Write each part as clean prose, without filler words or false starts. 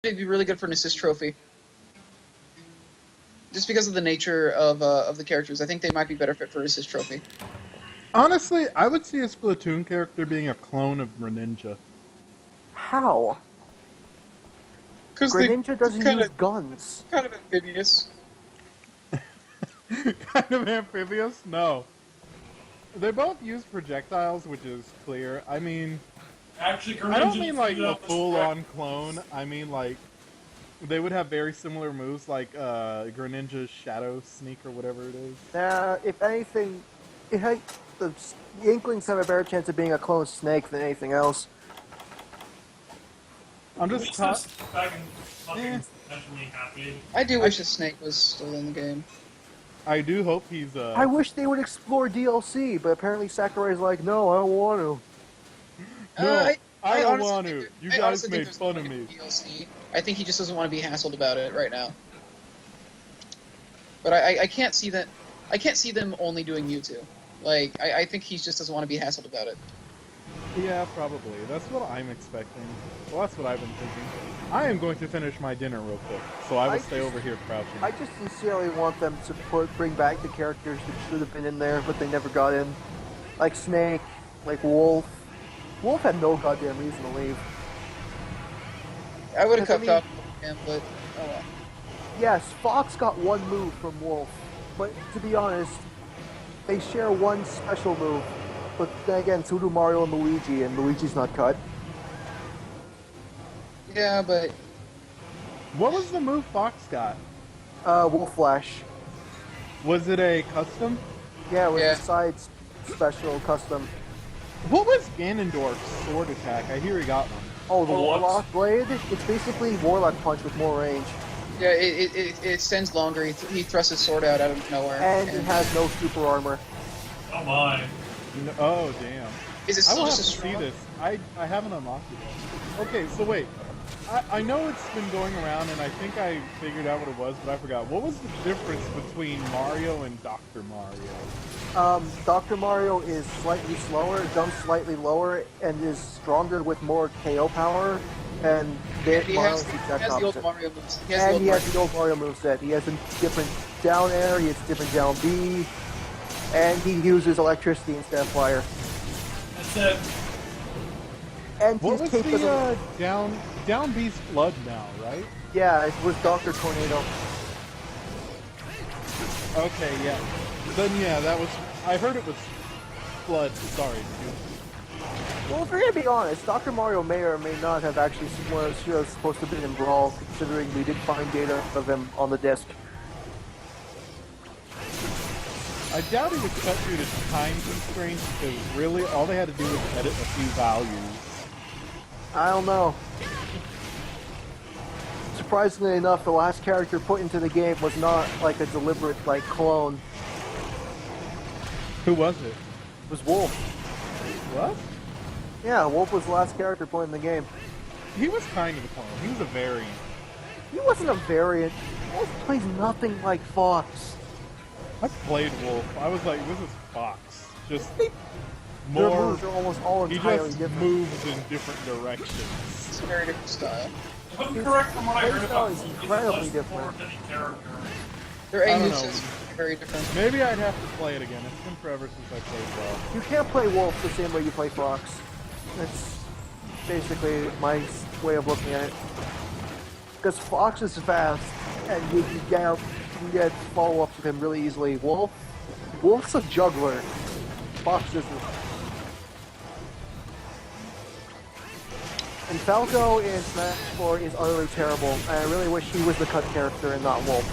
it'd be really good for an assist trophy. Just because of the nature of the characters, I think they might be better fit for assist trophy. Honestly, I would see a Splatoon character being a clone of Greninja. How? Because Greninja doesn't use guns. kind of amphibious. Kind of amphibious? No. They both use projectiles, which is clear. I mean, Actually, I don't mean like Greninja a full-on clone. I mean like they would have very similar moves, like Greninja's Shadow Sneak or whatever it is. If anything, the Inklings have a better chance of being a clone Snake than anything else. I'm At just least talking. that's back in fucking potentially happy. I do wish the snake was still in the game. I do hope he's. I wish they would explore DLC, but apparently Sakurai's like, no, I don't want to. No, I don't honestly want think to. there- You I guys honestly think made there's fun going of to me. be DLC. I think he just doesn't want to be hassled about it right now. But I can't see that. I can't see them only doing Mewtwo. Like I think he just doesn't want to be hassled about it. Yeah, probably. That's what I'm expecting. Well, that's what I've been thinking. I am going to finish my dinner real quick, so I will stay over here crouching. I just sincerely want them to bring back the characters that should have been in there, but they never got in. Like Snake, like Wolf. Wolf had no goddamn reason to leave. I would have Because, cut off him, but oh well. Yes, Fox got one move from Wolf, but to be honest, they share one special move. But then again, so do Mario and Luigi's not cut. Yeah, but What was the move Fox got? Wolf Flash. Was it a custom? Yeah, with Yeah. the side special custom. What was Ganondorf's sword attack? I hear he got one. Oh, the Oh, what? Warlock Blade? It's basically Warlock Punch with more range. yeah, it extends longer. He thrusts his sword out of nowhere. And it has no super armor. Oh my. No, oh, damn. Is it I still will have just to a see strong? this. I haven't unlocked it yet. Okay, so wait. I know it's been going around, and I think I figured out what it was, but I forgot. What was the difference between Mario and Dr. Mario? Dr. Mario is slightly slower, jumps slightly lower, and is stronger with more KO power. And He Mario's has, the he exact has the old opposite. Mario moves. He has the And old he has Mario. the old Mario moveset. He has a different down air, he has a different down B, and he uses electricity instead of fire. That's it. And What his was cape the doesn't... down B's flood now, right? Yeah, it was Dr. Tornado. Okay, yeah. Then yeah, that was. I heard it was flood. Sorry, dude. Well, if we're gonna be honest, Dr. Mario may or may not have actually was supposed to have been in Brawl, considering we did find data of him on the disc. I doubt he was cut due to time constraints because really all they had to do was edit a few values. I don't know. Surprisingly enough, the last character put into the game was not like a deliberate like clone. Who was it? It was Wolf. What? Yeah, Wolf was the last character put in the game. He was kind of a clone. He was a variant. He wasn't a variant. Wolf plays nothing like Fox. I played Wolf. I was like, this is Fox. Just Their more. moves are almost all He entirely just different. moves in different directions. It's a very different style. If I'm correct from what I heard about playstyle is Wolf, it's incredibly less different. forward than any character. Their I aim don't moves know. is very different. Maybe I'd have to play it again. It's been forever since I played Wolf. You can't play Wolf the same way you play Fox. That's basically my way of looking at it. Because Fox is fast, and you get follow-ups with him really easily. Wolf's a juggler. Fox isn't. And Falco in Smash 4 is utterly terrible, and I really wish he was the cut character and not Wolf.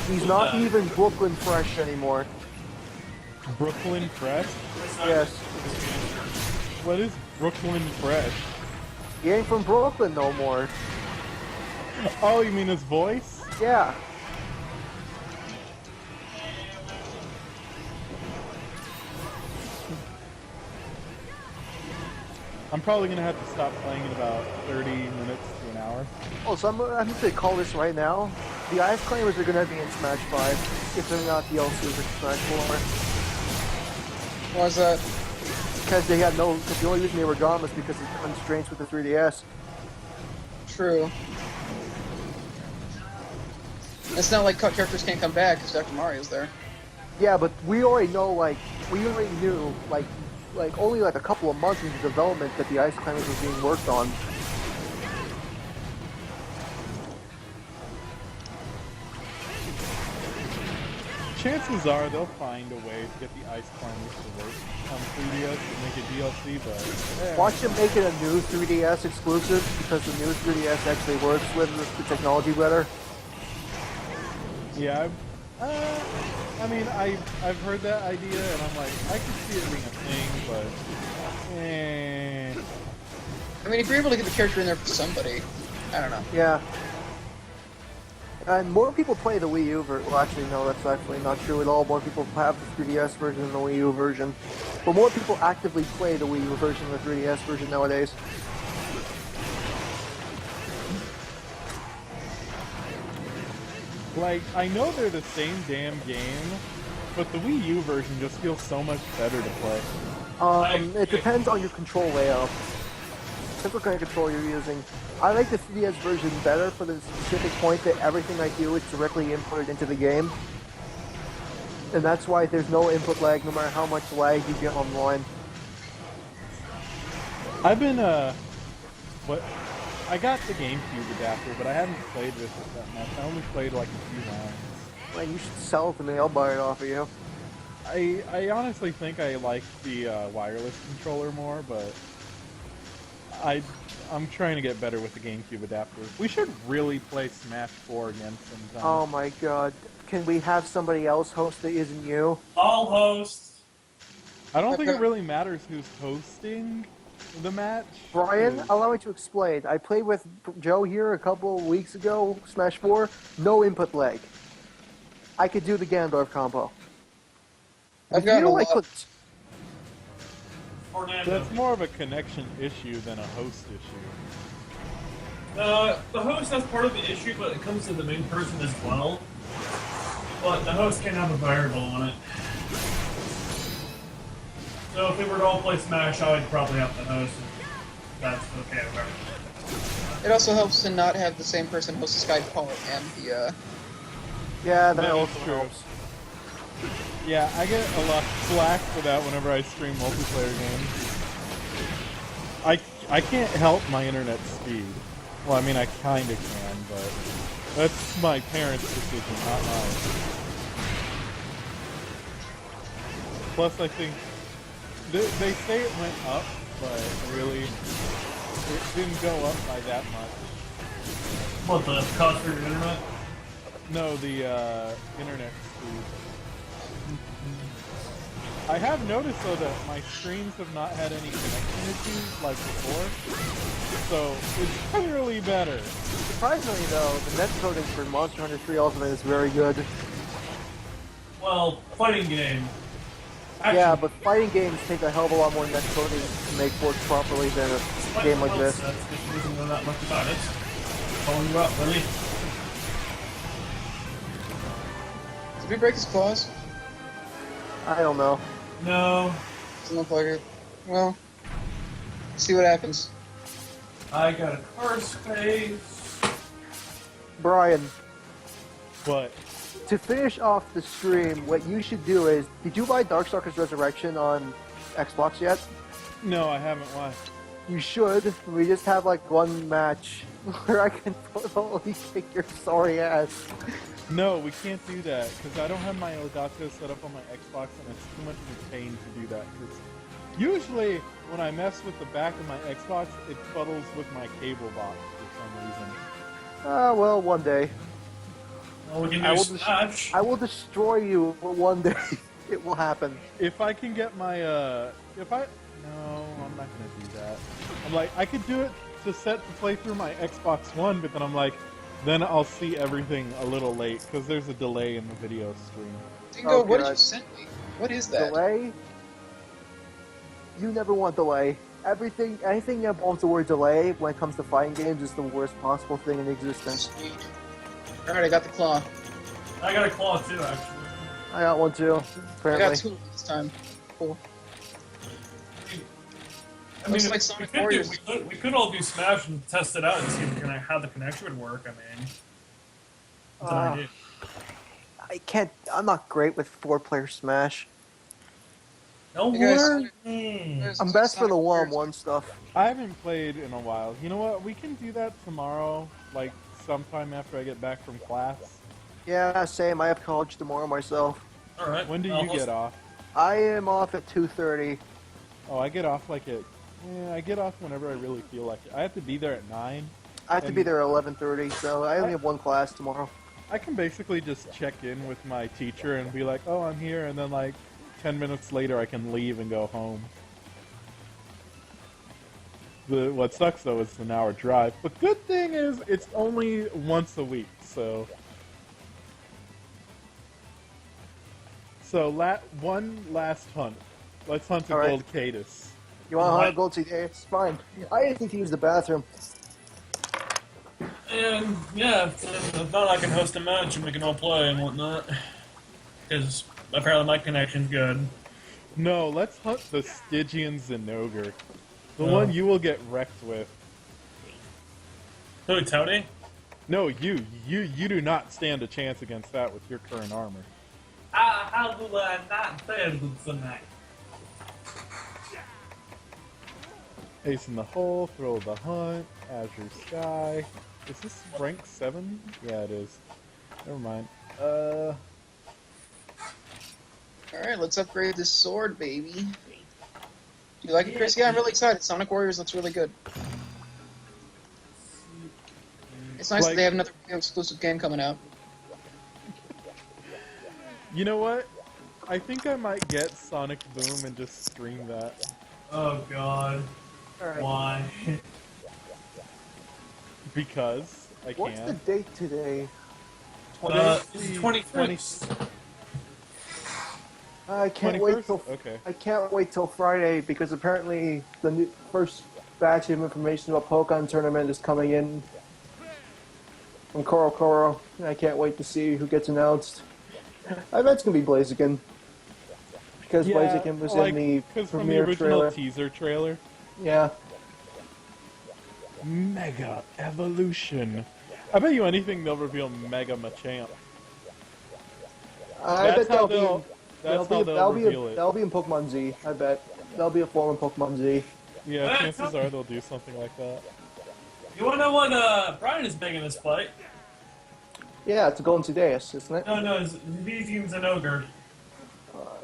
He's not even Brooklyn fresh anymore. Brooklyn Fresh? Yes. What is Brooklyn Fresh? He ain't from Brooklyn no more. Oh, you mean his voice? Yeah. I'm probably gonna have to stop playing in about 30 minutes to an hour. Oh, so I'm going to call this right now. The Ice Claimers are going to be in Smash 5, if they're not DLC for Smash 4. Why is that? because they had no. Because the only reason they were gone was because of the constraints with the 3DS. True. It's not like characters can't come back because Dr. Mario's there. Yeah, but we already know, like, we already knew, like only like a couple of months into development that the Ice Climbers was being worked on. Chances are they'll find a way to get the Ice Climbers to work on 3DS and make a DLC, but... yeah. Watch them make it a new 3DS exclusive, because the new 3DS actually works with the technology better. Yeah, I mean, I've heard that idea, and I'm like, I can see it being a thing, but... I mean, if you're able to get the character in there for somebody, I don't know. Yeah. And more people play the Wii U version. Well, actually, no, that's actually not true at all. More people have the 3DS version than the Wii U version. But more people actively play the Wii U version than the 3DS version nowadays. Like, I know they're the same damn game, but the Wii U version just feels so much better to play. It depends on your control layout. Depends what kind of control you're using. I like the 3DS version better for the specific point that everything I do is directly inputted into the game. And that's why there's no input lag no matter how much lag you get online. I've been, I got the GameCube adapter, but I haven't played with it that much. I only played like a few rounds. Man, you should sell it to me, I'll buy it off of you. I honestly think I like the wireless controller more, but I'm trying to get better with the GameCube adapter. We should really play Smash 4 again sometime. Oh my god. Can we have somebody else host that isn't you? I'll host. I don't think it really matters who's hosting the match. Brian, allow me to explain. I played with Joe here a couple of weeks ago, Smash 4, no input lag. I could do the Ganondorf combo. I've got a lot. Fernando. That's more of a connection issue than a host issue. The host has part of the issue, but it comes to the main person as well. But the host can have a variable on it. So if we were to all play Smash, I would probably have the host. If that's okay with everyone. It also helps to not have the same person host the Skype call and the, Yeah, that That is also true. helps. Yeah, I get a lot of flack for that whenever I stream multiplayer games. I can't help my internet speed. Well, I mean, I kinda can, but that's my parents' decision, not mine. Plus, I think they say it went up, but really, it didn't go up by that much. What, the cost for your internet? No, the internet speed. I have noticed though that my streams have not had any connection issues like before, so it's clearly better. Surprisingly though, the net coding for Monster Hunter 3 Ultimate is very good. Well, fighting game. Actually, Yeah, but fighting games take a hell of a lot more net coding to make work properly than a game like this. That's just doesn't know that much about it. Calling you up, really? Did we break his claws? I don't know. No. Doesn't look like it. Well, see what happens. I got a car space. Brian, But to finish off the stream, what you should do is, did you buy Darkstalkers Resurrection on Xbox yet? no, I haven't. Why? You should. We just have like one match where I can totally kick your sorry ass. No, we can't do that because I don't have my Elgato set up on my Xbox, and it's too much of a pain to do that. 'Cause usually, when I mess with the back of my Xbox, it fuddles with my cable box for some reason. Well, one day. Well, we can I do will Smash. I will destroy you, but one day it will happen. If I can get my, no, I'm not gonna do that. I'm like, I could do it to set to play through my Xbox One, but then I'm like, then I'll see everything a little late because there's a delay in the video stream. Dingo, Oh, what did God. you send me? What is that? Delay? You never want delay. Anything that involves the word delay when it comes to fighting games is the worst possible thing in existence. Sweet. Alright, I got the claw. I got a claw too, actually. I got one too, I apparently. got two this time. Cool. I Looks mean, like Sonic we Warriors. we could all do Smash and test it out and see if how the connection would work. I mean, it's an idea. I can't. I'm not great with 4-player Smash. No You guys- word. I'm best for Sonic the Warriors. one-on-one stuff. I haven't played in a while. You know what? We can do that tomorrow, like sometime after I get back from class. Yeah, same. I have college tomorrow myself. All right. When do I'll you host- get off? I am off at 2:30. Oh, I get off like at. Yeah, I get off whenever I really feel like it. I have to be there at 9. I have to be there at 11:30, so I only have one class tomorrow. I can basically just check in with my teacher and be like, "Oh, I'm here," and then like 10 minutes later, I can leave and go home. What sucks though is an hour drive. But good thing is it's only once a week, so. So one last hunt. Let's hunt a All right. gold Cadus. You want to What? hunt a gold today? It's fine. I just need to use the bathroom. And yeah, if not, I can host a match and we can all play and whatnot. Because apparently my connection's good. No, let's hunt the Stygian Zinogre. The Oh. one you will get wrecked with. Who, Tony? No, you do not stand a chance against that with your current armor. How do I not fail good tonight? Ace in the hole, throw of the hunt, Azure Sky. Is this rank 7? Yeah, it is. Never mind. Alright, let's upgrade this sword, baby. Do you like it, Chris? Yeah, I'm really excited. Sonic Warriors looks really good. It's nice that they have another exclusive game coming out. You know what? I think I might get Sonic Boom and just stream that. Oh god. Alright. Why? Because I What's the can. date today? It's 2020. I can't wait 21st? till Okay. I can't wait till Friday because apparently the new, first batch of information about Pokemon tournament is coming in from Koro. I can't wait to see who gets announced. I bet it's gonna be Blaziken because Blaziken was in the because from the premiere original trailer. teaser trailer. Yeah, Mega Evolution. I bet you anything they'll reveal Mega Machamp. I bet how that'll they'll reveal it. that'll be in Pokemon Z. I bet that'll be a form in Pokemon Z. Yeah, Hey, chances are they'll do something like that. You wanna know what Brian is big in this fight? Yeah, it's a Golden Sedaeus, isn't it? No, it's Vizium's an ogre.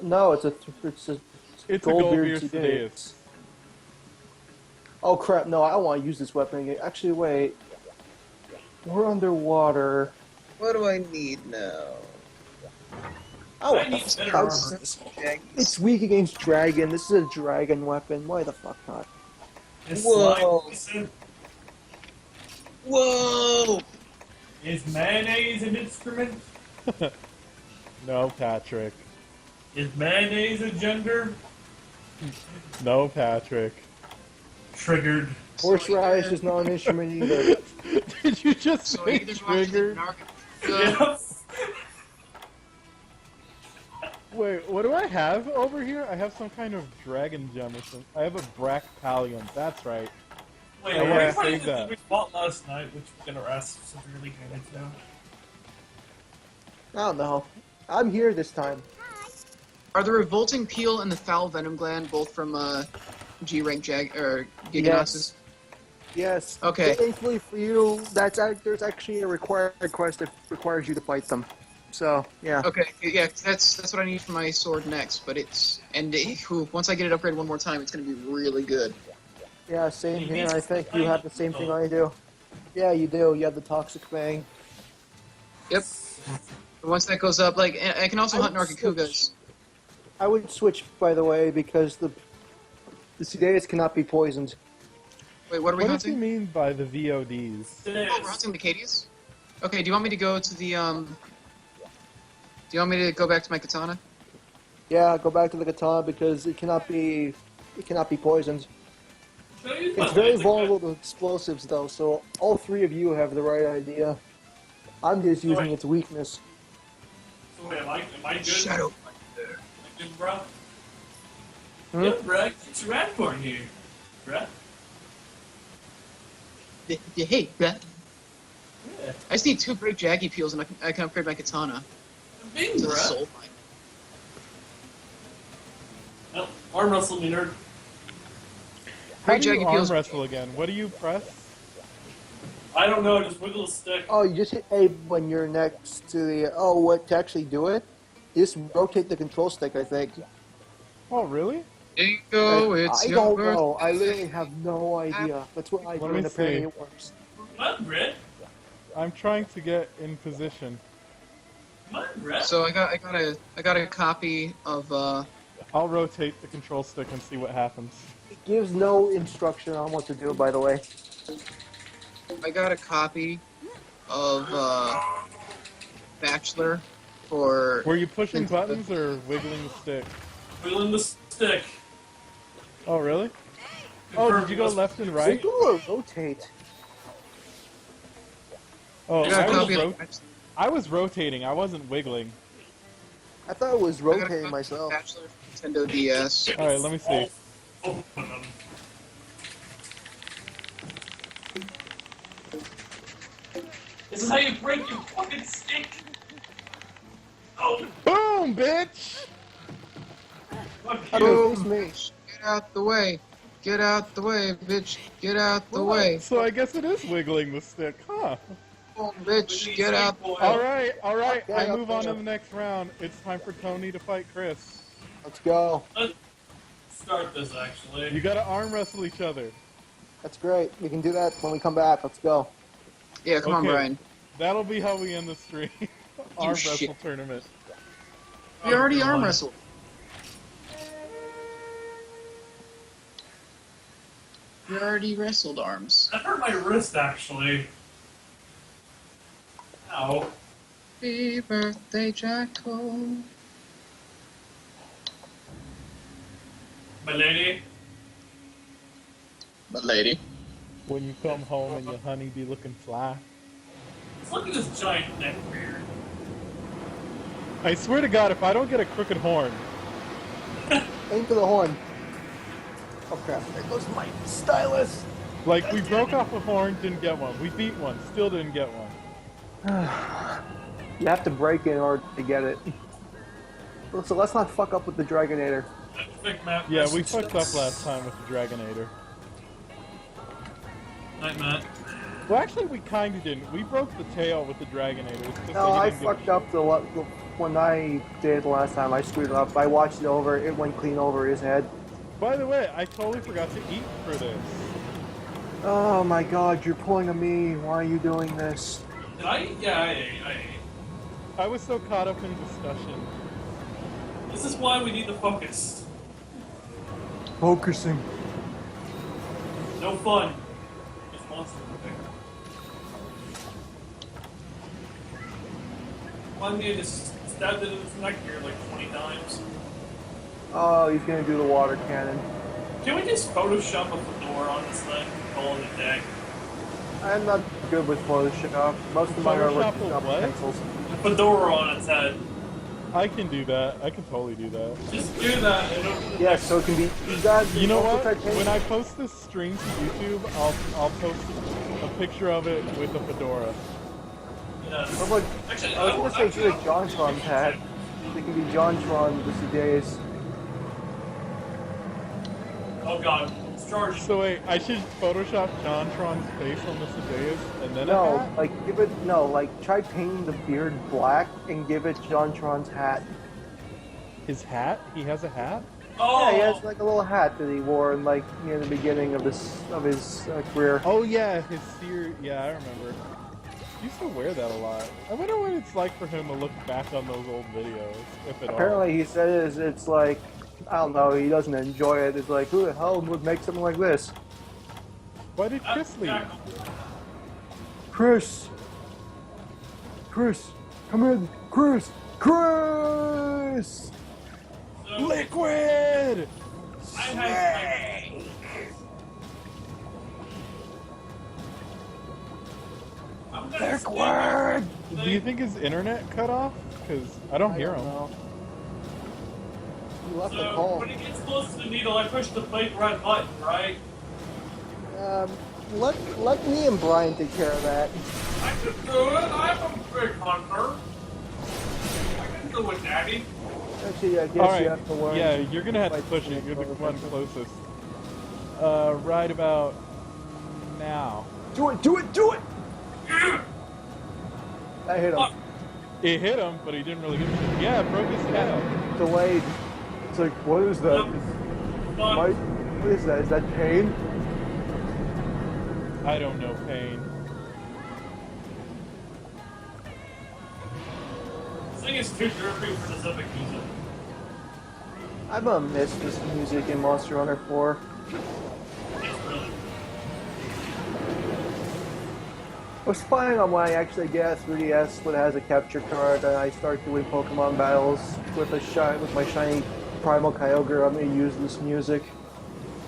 No, it's a It's a Goldbeard Goldbeard Sedaeus. Sedaeus. Oh crap! No, I don't want to use this weapon again. Actually, wait. We're underwater. What do I need now? Oh, I need better armor. it's weak against dragon. This is a dragon weapon. Why the fuck not? Is Whoa. slime Whoa! Is mayonnaise an instrument? No, Patrick. Is mayonnaise a gender? No, Patrick. Triggered. Horseradish is not an instrument either. Did you just So say either watch the triggered? Yes. Wait, what do I have over here? I have some kind of dragon gem or something. I have a Bractalion. That's right. Wait, I what wanna are you save playing that. we fought last night, which we're gonna rest severely good now? I don't know. I'm here this time. Are the Revolting Peel and the Foul Venom Gland both from G-Rank Giganoxes? Yes. Okay. Thankfully for you, there's actually a required quest that requires you to fight them. So yeah. Okay, yeah, that's what I need for my sword next. But once I get it upgraded one more time, it's gonna be really good. Yeah, same here. I think you have the same thing I do. Yeah, you do. You have the Toxic Fang. Yep. But once that goes up, like I can also hunt Narcocugas. I would switch, by the way, because the Sedaeus cannot be poisoned. Wait, what are we What does he hunting? mean by the VODs? Oh, we're hunting the Cadius? Okay, do you want me to go to the, Do you want me to go back to my katana? Yeah, go back to the katana because it cannot be poisoned. It's very vulnerable to explosives, though. So all three of you have the right idea. I'm just using its weakness. So wait, am I good? Shadow. Am I good, bro? Hmm? Yeah, bro, it's Radborn here. Brett? Hey, Beth. Yeah. I just need 2 great Jaggy Peels and I can upgrade my katana Bing, to the Brett. soul mine. Nope. Arm wrestle me, nerd. How Great do you Jaggy arm Peels. wrestle again? What do you press? I don't know, just wiggle the stick. Oh, you just hit A when you're next to the. Oh, what to actually do it? You just rotate the control stick, I think. Oh, really? Dingo, it's I your don't birthday. know. I literally have no idea. That's what I Let do, me and apparently see. it works. Come on, Brett. I'm trying to get in position. Come on, Brett. So I got a copy of I'll rotate the control stick and see what happens. It gives no instruction on what to do, by the way. I got a copy of Bachelor for. Were you pushing Nintendo. buttons or wiggling the stick? Wiggling the stick. Oh, really? Oh, did you go left and right? Wiggle or rotate? Oh, I got a I copy was, of Bachelor. I was rotating. I wasn't wiggling. I thought it was I got a rotating copy of myself. Bachelor for Nintendo DS. All right, let me see. Open them. This is how you break your fucking stick. Oh, Boom, bitch! fuck How you. do it face me? Get out the way. Get out the way, bitch. Get out the way. So I guess it is wiggling the stick, huh? Oh, bitch, get out. All right, all right. Okay, I move on okay. to the next round. It's time for Tony to fight Chris. Let's go. Let's start this, actually. You gotta arm wrestle each other. That's great. We can do that when we come back. Let's go. Yeah, come on, Okay. Brian. That'll be how we end the stream. Arm shit. wrestle tournament. We already Oh, arm God. wrestled. We already wrestled arms. That hurt my wrist, actually. Ow. Happy birthday, Jacko. My lady. But lady. When you come home and your honey be looking fly. Let's look at this giant neck beard. I swear to God, if I don't get a crooked horn, Aim for the horn. Oh crap, there goes my stylus. like we broke off a horn, didn't get one. We beat one, still didn't get one. You have to break in order to get it. So let's not fuck up with the Dragonator. That's big map. Yeah, we fucked up last time with the Dragonator. Night, Matt. Well, actually, we kind of didn't. We broke the tail with the Dragonator. It's just No, that I he didn't give a fucked up the when I did last time. I screwed up. I watched it over. It went clean over his head. shit. By the way, I totally forgot to eat for this. Oh my god, you're pulling a me. Why are you doing this? Did I eat? Yeah, I ate. I was so caught up in discussion. This is why we need to focus. Focusing. No fun. Just monster moving. One guy just stabbed it in his neck here like 20 times. Oh, he's gonna do the water cannon. Can we just Photoshop a fedora on this thing? Call it a day. I'm not good with Photoshop. Most of mine are Photoshop with what? pencils. A fedora on its head. I can do that. I can totally do that. Just do that and open the Yeah, so it can be. You got. You know what? Titanium. When I post this stream to YouTube, I'll post a picture of it with a fedora. Yes. What about- Actually, I was gonna say do a JonTron hat. It can be JonTron with the days. Oh god, it's charged. So wait, I should Photoshop JonTron's face on the Sedeas and then a No, hat? like give it try painting the beard black and give it JonTron's hat. His hat? He has a hat? Oh, Yeah, he has like a little hat that he wore in like near the beginning of his career. Oh yeah, his seer. Yeah, I remember. He used to wear that a lot. I wonder what it's like for him to look back on those old videos, if at all. Apparently, he said it's like I don't know. He doesn't enjoy it. It's like who the hell would make something like this? Why did Chris leave? Chris, come in, Chris. Liquid! Liquid. Do you think his internet cut off? Because I don't hear him. know. He left the So, call. when it gets close to the needle, I push the fake red button, right? Let me and Brian take care of that. I can do it. I'm a big hunter. I can do it, Daddy. Actually, I guess All right. you have to learn. Yeah, you're gonna have to like, push it. You're the control one the closest. Right about now. Do it! Do it! Do it! I hit him. Fuck. It hit him, but he didn't really get it. Yeah, it broke his tail. Delayed. It's like, what is that? Fuck. What is that? Is that pain? I don't know pain. This thing is too derpy for this epic music. I'm gonna miss this music in Monster Hunter 4. It's really. I was playing on when I actually get a 3DS that has a capture card, and I start doing Pokemon battles with my shiny Primal Kyogre. I'm gonna use this music.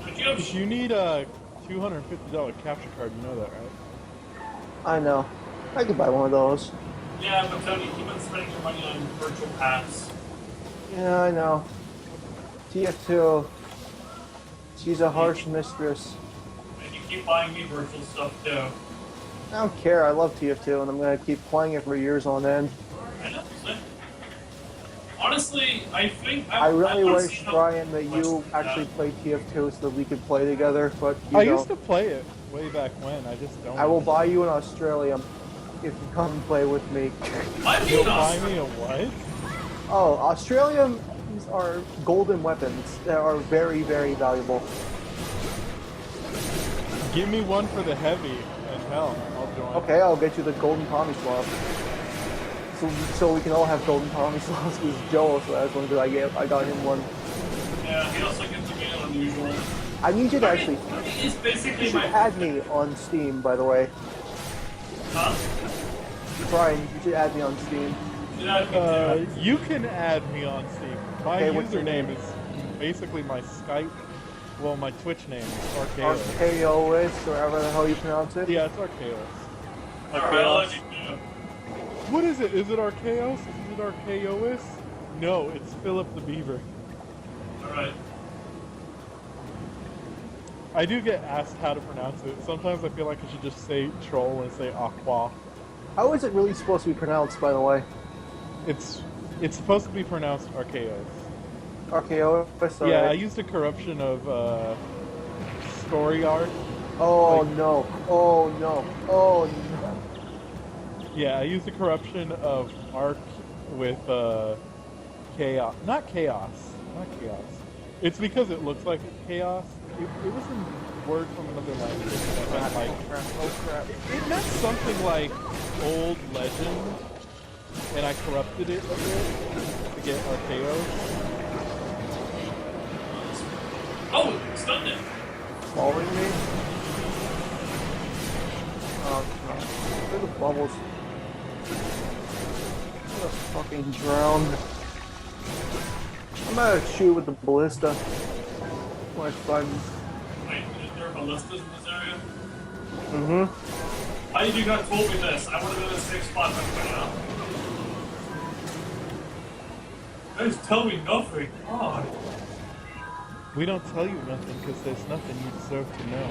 Don't you have You need a $250 capture card. You know that, right? I know. I could buy one of those. Yeah, but Tony, keep on spending your money on virtual paths. Yeah, I know. TF2. She's a harsh mistress. And you keep buying me virtual stuff too. I don't care. I love TF2, and I'm gonna keep playing it for years on end. I know. Honestly, I think I really wanna wish, see how Brian, that much you that- actually played TF2 so that we could play together, but you I don't. used to play it way back when. I just don't. I will buy you an Australian if you come and play with me. Might be You'll an buy Australian. me a what? Oh, Australians are golden weapons that are very, very valuable. Give me one for the heavy, and hell, I'll join. Okay, I'll get you the golden Tomislav. So we can all have golden Tomislavs because Joe also has one, because I got him one. Yeah, he also gets to be unusual. I need you to actually. He's basically You should my. add me on Steam, by the way. Huh? Brian, you should add me on Steam. Yeah, You can add me on Steam. My Okay, what's your username name? is basically my Skype. Well, my Twitch name is Archaeos. Archaeois, or however the hell you pronounce it. Yeah, it's Archaeos. Alright, I'll let you know. What is it? Is it Archaeos? Is it Archaeois? No, it's Philip the Beaver. Alright. I do get asked how to pronounce it. Sometimes I feel like I should just say troll and say aqua. How is it really supposed to be pronounced, by the way? It's supposed to be pronounced Archaeos. Archaeois? Yeah, I alright. used a corruption of story art. Oh like- no. Oh no. Oh no. Yeah, I used a corruption of arc with chaos. Not chaos. Not chaos. It's because it looks like chaos. It was a word from another language that meant like Oh crap. it meant something like old legend, and I corrupted it a bit to get Archaeos. Oh, stunned it. Following me? Oh no. Look at the bubbles. I'm gonna fucking drown. I'm gonna shoot with the ballista. My fun. Wait, is there ballistas in this area? Mm-hmm. Why did you not told me this? I would have been in a safe spot by now. You guys tell me nothing. God. We don't tell you nothing because there's nothing you deserve to know.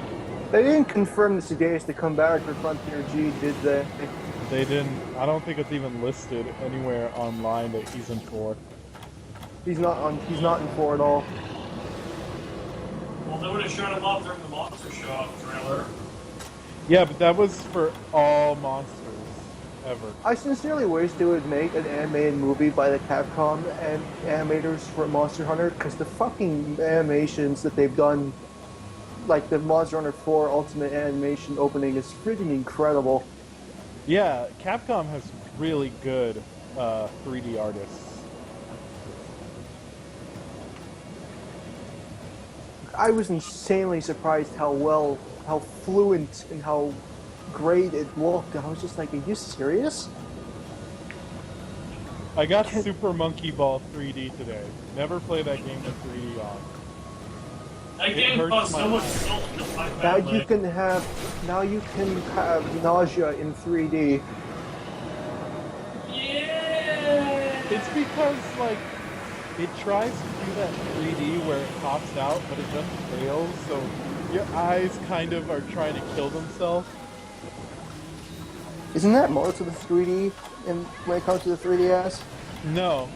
They didn't confirm the Sedaeus to come back for Frontier G, did they? They didn't. I don't think it's even listed anywhere online that he's in 4. He's not in 4 at all. Well, they would have shown him off during the Monster Show trailer. Yeah, but that was for all monsters ever. I sincerely wish they would make an animated movie by the Capcom and animators for Monster Hunter, because the fucking animations that they've done, like the Monster Hunter 4 Ultimate Animation opening, is freaking incredible. Yeah, Capcom has really good 3D artists. I was insanely surprised how fluent and how great it looked. I was just like, are you serious? I got Super Monkey Ball 3D today. Never play that game with 3D on. That It game hurts costs my so much mind. salt to my Now family. you can have nausea in 3D. Yeah. It's because, like, it tries to do that 3D where it pops out, but it just fails, so your eyes kind of are trying to kill themselves. Isn't that most of the 3D when it comes to the 3DS? No.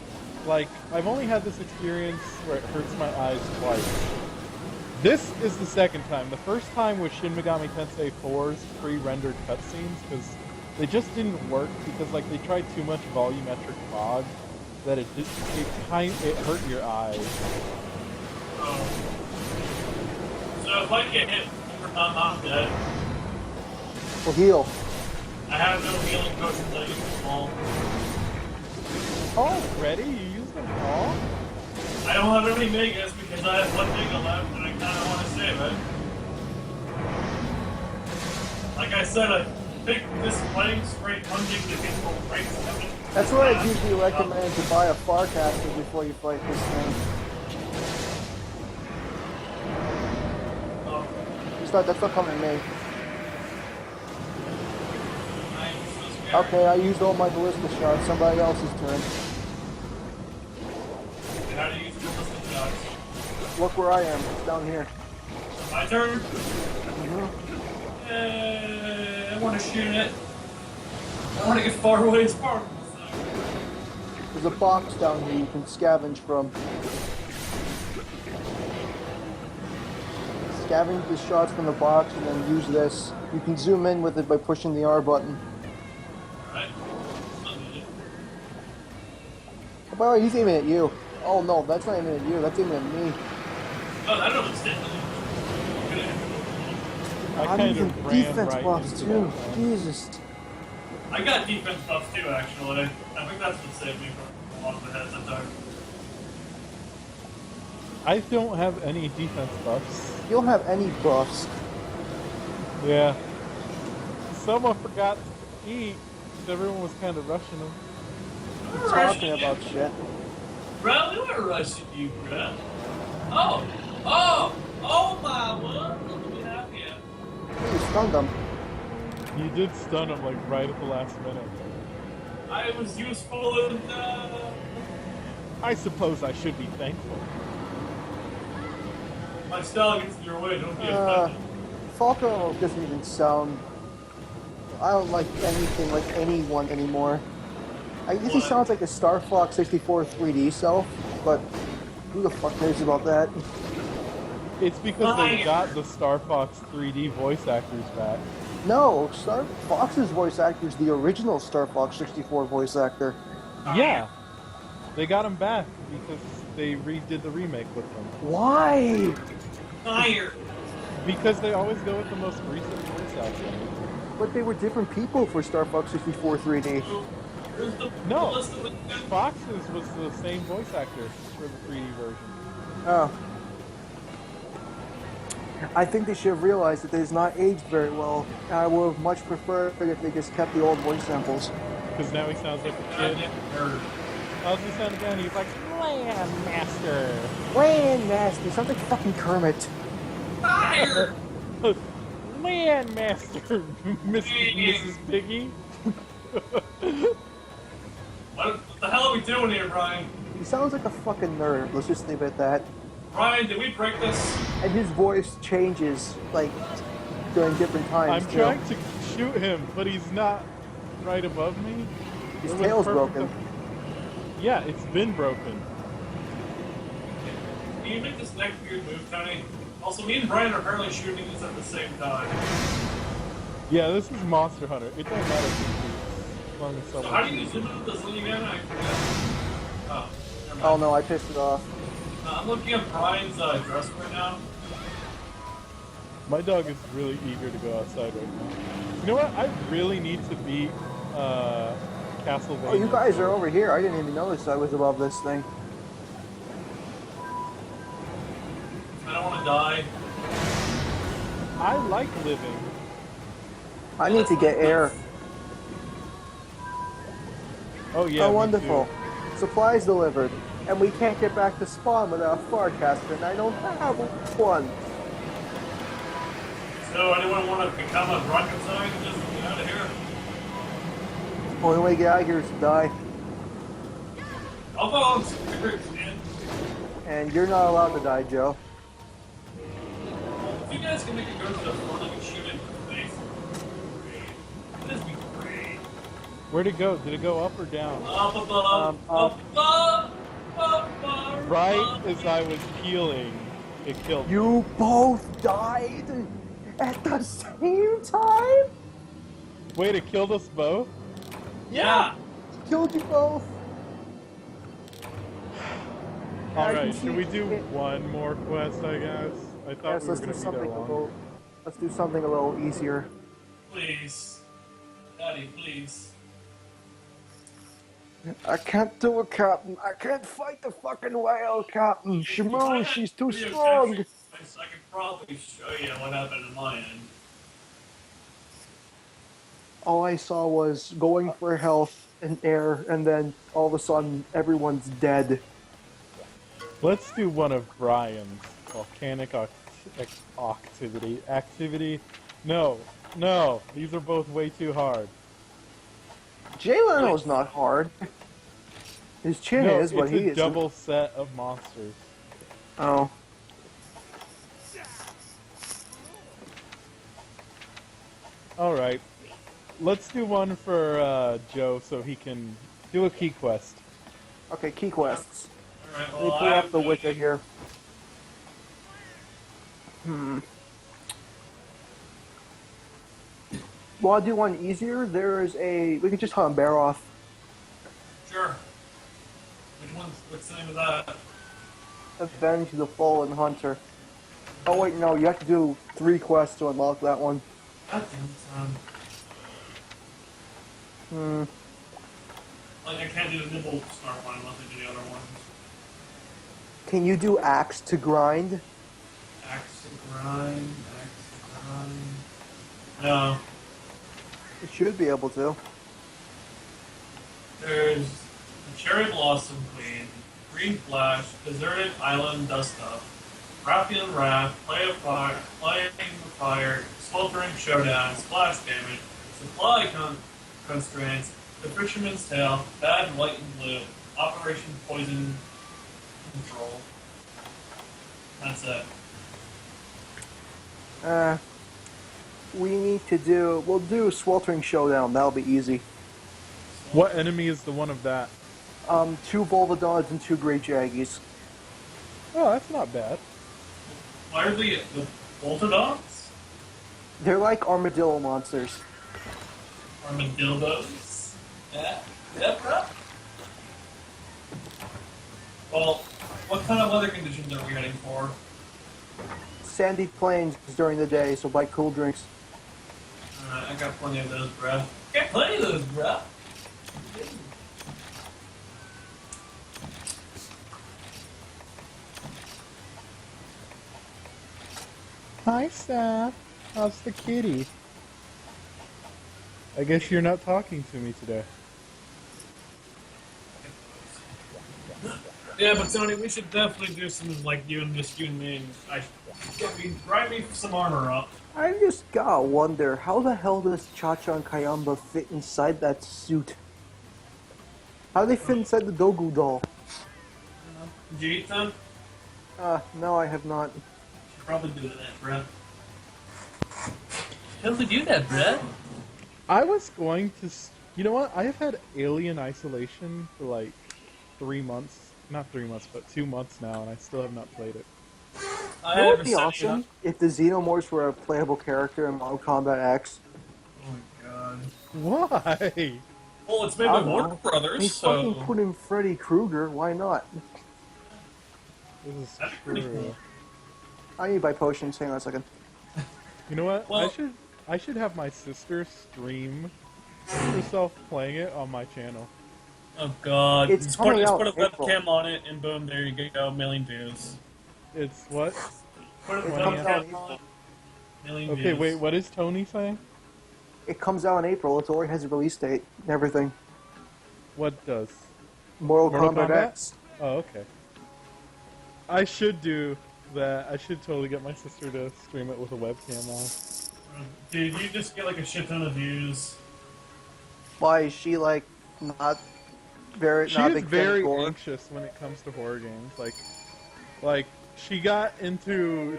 Like, I've only had this experience where it hurts my eyes twice. This is the second time. The first time was Shin Megami Tensei 4's pre-rendered cutscenes, because they just didn't work, because, like, they tried too much volumetric fog that it hurt your eyes. So if I get hit one more time, I'm dead. Well, heal. I have no healing potions I use them all. Oh, ready? You used them all? I don't have any megas because I have one mega left and I kind of want to save it. Like I said, I think this playing straight punching the people right seven. That's why I usually recommend to buy a Farcaster before you fight this thing. Oh, That's not coming to me. I'm so scared. Okay, I used all my ballista shots. Somebody else's turn. How do you use the ballistic shots? Look where I am. It's down here. My turn? Mhm. I want to shoot it. I want to get far away as far as There's a box down here you can scavenge from. Scavenge the shots from the box and then use this. You can zoom in with it by pushing the R button. Alright. Oh, by the way, he's aiming at you. Oh no, that's not aiming at you. That's aiming at me. Oh, I don't understand. I I'm kind using of ran defense right buffs into too. that. Jesus. I got defense buffs too, actually. I think that's what saved me from a lot of the heads I took. I don't have any defense buffs. You don't have any buffs. Yeah. Someone forgot to eat. Everyone was kind of rushing them. Talking about shit. Bro, we were rushing you, bro. Oh my word. Look what we have here. You stunned them. You did stun him like right at the last minute. I was useful and, I suppose I should be thankful. my style gets in your way, don't be offended. Falco doesn't even sound. I don't like anything like anyone anymore. I guess he What? sounds like a Star Fox 64 3D self, but who the fuck cares about that? It's because they Fine. got the Star Fox 3D voice actors back. No, Star Fox's voice actor is the original Star Fox 64 voice actor. Yeah. They got him back because they redid the remake with them. Why? Fire. Because they always go with the most recent voice actor. But they were different people for Star Fox 64 3D. Here's the No. list of the Fox's was the same voice actor for the 3D version. Oh. I think they should have realized that it has not aged very well. I would have much preferred if they just kept the old voice samples. Because now he sounds like a kid. goddamn nerd. How's he sound again? He's like, Landmaster. Landmaster, sounds like fucking Kermit. Fire! Landmaster, Mrs. Piggy. What the hell are we doing here, Brian? He sounds like a fucking nerd. Let's just leave it at that. Brian, did we break this? And his voice changes, like, during different times, I'm too. trying to shoot him, but he's not right above me. His It was tail's perfect. broken. Yeah, it's been broken. Can you make this next weird move, Tony? Also, me and Brian are apparently shooting this at the same time. Yeah, this is Monster Hunter. It doesn't matter if you shoot, as long as So someone how do you shoots. zoom into the thing again? I forget. Oh, never mind. Oh no, I pissed it off. I'm looking at Brian's dress right now. My dog is really eager to go outside right now. You know what? I really need to beat Castlevania. Oh, you guys are over here. I didn't even notice I was above this thing. I don't want to die. I like living. I need to get air. Oh yeah. Oh, me wonderful. too. Supplies delivered. And we can't get back to spawn without a Farcaster, and I don't have one. So, anyone want to become a rocket scientist and just get out of here? Only way to get out of here is to die. I'll volunteer, man. And you're not allowed to die, Joe. If you guys can make it go to the front and shoot it in the face, that'd be great. Where'd it go? Did it go up or down? Up above, up above, up above. Right as I was healing, it killed me. You both died at the same time? Wait, it killed us both? Yeah. Killed you both. I Alright, can see should we do it. one more quest, I guess? I thought Yes, we were let's going do to be something there a long. little. Let's do something a little easier. Please. Daddy, please. I can't do it, Captain. I can't fight the fucking whale, Captain. Shamu, she's too Video strong. capture, I could probably show you what happened in my end. All I saw was going for health and air, and then all of a sudden, everyone's dead. Let's do one of Brian's volcanic activity. No, these are both way too hard. Jay Leno's not hard. His chin No, is, but it's he a isn't. double set of monsters. Oh. Alright, let's do one for Joe so he can do a key quest. Okay, key quests. Alright, Let me well, pull up the wicket here. Well, I'll do one easier. There's a... We could just hunt a bear off. Sure. What's the name of that? Avenge the Fallen Hunter. Oh wait, no, you have to do 3 quests to unlock that one. God damn, son. Like, I can't do the Nibble Star one unless I do the other ones. Can you do axe to grind? Axe to grind, axe to grind. No. You should be able to. There's the Cherry Blossom Queen, Green Flash, Deserted Island Dust Up, Raffian Wrath, Play of Fire, Playing with Fire, Sweltering Showdown, Splash Damage, Supply Constraints, The Fisherman's Tale, Bad White and Blue, Operation Poison Control. That's it. We need to do... We'll do Sweltering Showdown. That'll be easy. What enemy is the one of that? 2 Volvodons and 2 Great Jaggies. Oh, that's not bad. Why are the Voltodons? They're like armadillo monsters. Armadillos? Yeah? Yeah, bro? Well, what kind of weather conditions are we heading for? Sandy plains during the day, so buy cool drinks. I got plenty of those, bruh. Got plenty of those, bruh. Hi, Seth. How's the kitty? I guess you're not talking to me today. Yeah, but Tony, we should definitely do some like you and me. And grind me some armor up. I just gotta wonder, how the hell does Cha-Cha and Kayamba fit inside that suit? How do they fit inside the Dogu doll? Did you eat them? No, I have not. Should probably do that, bruh. Totally do that, bruh. I was going to... You know what? I have had Alien Isolation for like 3 months. Not 3 months, but 2 months now, and I still have not played it. I It would haven't be set it awesome up. if the Xenomorphs were a playable character in Mortal Kombat X. Oh my god. Why? Well, it's made I by don't Warner know. Brothers, They so fucking put in Freddy Krueger, why not? This is That's pretty true. cool. I need to buy potions, hang on a second. You know what? Well- I should have my sister stream herself playing it on my channel. Oh god. It's Just coming put out a in April. webcam on it, and boom, there you go, million views. It's what? Put a It comes out in webcam on April. it, million Okay, views. wait, what is Tony saying? It comes out in April, it already has a release date and everything. What does? Mortal Mortal Kombat Kombat? X. Oh, okay. I should do that. I should totally get my sister to stream it with a webcam on. Dude, you just get like a shit ton of views. Why is she like not She not a is big fan of very gore? anxious when it comes to horror games. Like she got into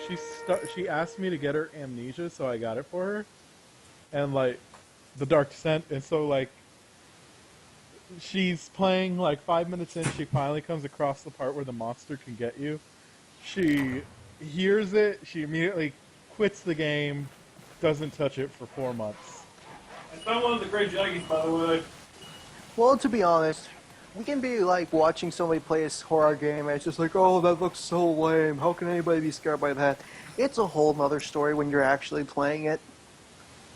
she asked me to get her Amnesia, so I got it for her, and like the Dark Descent, and so like she's playing like 5 minutes in, she finally comes across the part where the monster can get you. She hears it, she immediately quits the game, doesn't touch it for 4 months. I found one of the great Jaggies, by the way. Well, to be honest, we can be like watching somebody play a horror game and it's just like, oh, that looks so lame. How can anybody be scared by that? It's a whole nother story when you're actually playing it.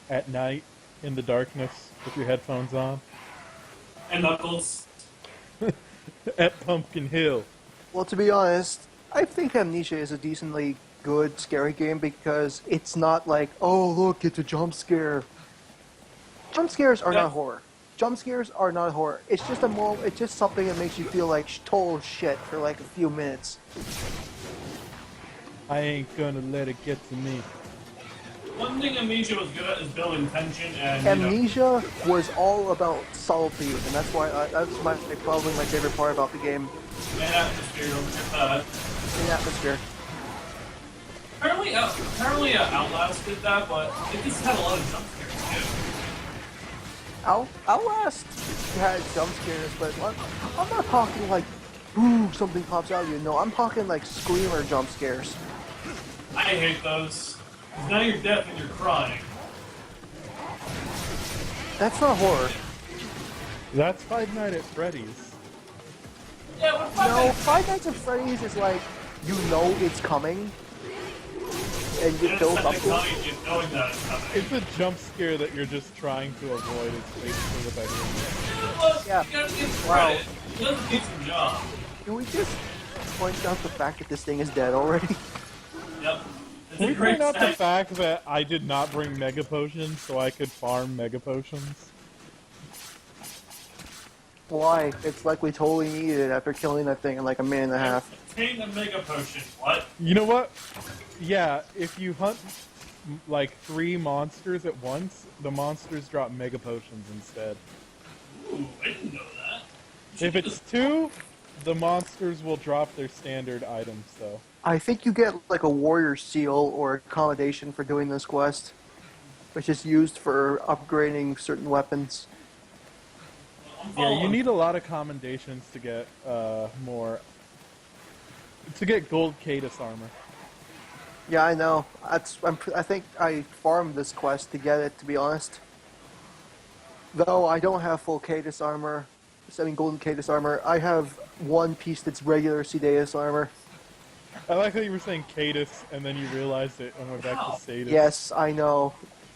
At night, in the darkness, with your headphones on, And Knuckles. at Pumpkin Hill. Well, to be honest, I think Amnesia is a decently good scary game because it's not like, oh, look, it's a jump scare. Jump scares are not horror. Jump scares are not horror. It's just it's just something that makes you feel like total shit for like a few minutes. I ain't gonna let it get to me. One thing Amnesia was good at is building tension and, Amnesia was all about solitude, and that's why that's probably my favorite part about the game. and atmosphere. Don't forget that. In atmosphere. Apparently Outlast did that, but it just had a lot of jump scares too. Outlast had jump scares, but I'm not talking like, ooh, something pops out of you. No, I'm talking like screamer jump scares. I hate those. 'Cause now you're deaf and you're crying. That's not horror. That's Five Nights at Freddy's. Yeah, but fuck No, it. Five Nights at Freddy's is like, you know it's coming, and you It's build up to it. technology of knowing that it's coming. It's a jump scare that you're just trying to avoid. It's basically what that is. Look, Yeah. you gotta give Wow. credit. He does a decent job. Can we just point out the fact that this thing is dead already? Yep. It's Can a we great point out the set. fact that I did not bring Mega Potions so I could farm Mega Potions? Why? It's like we totally needed it after killing that thing in like a minute and a half. Obtain a Mega Potion. What? You know what? Yeah, if you hunt like 3 monsters at once, the monsters drop Mega Potions instead. Ooh, I didn't know that. You should If do it's this. 2, the monsters will drop their standard items though. I think you get like a warrior seal or accommodation for doing this quest, which is used for upgrading certain weapons. I'm Yeah, you following. need a lot of commendations to get gold Cadus armor. Yeah, I know. I think I farmed this quest to get it, to be honest. Though I don't have full Cadus armor, golden Cadus armor. I have one piece that's regular Cedeus armor. I like how you were saying Cadus and then you realized it and went back to Status. Yes, I know.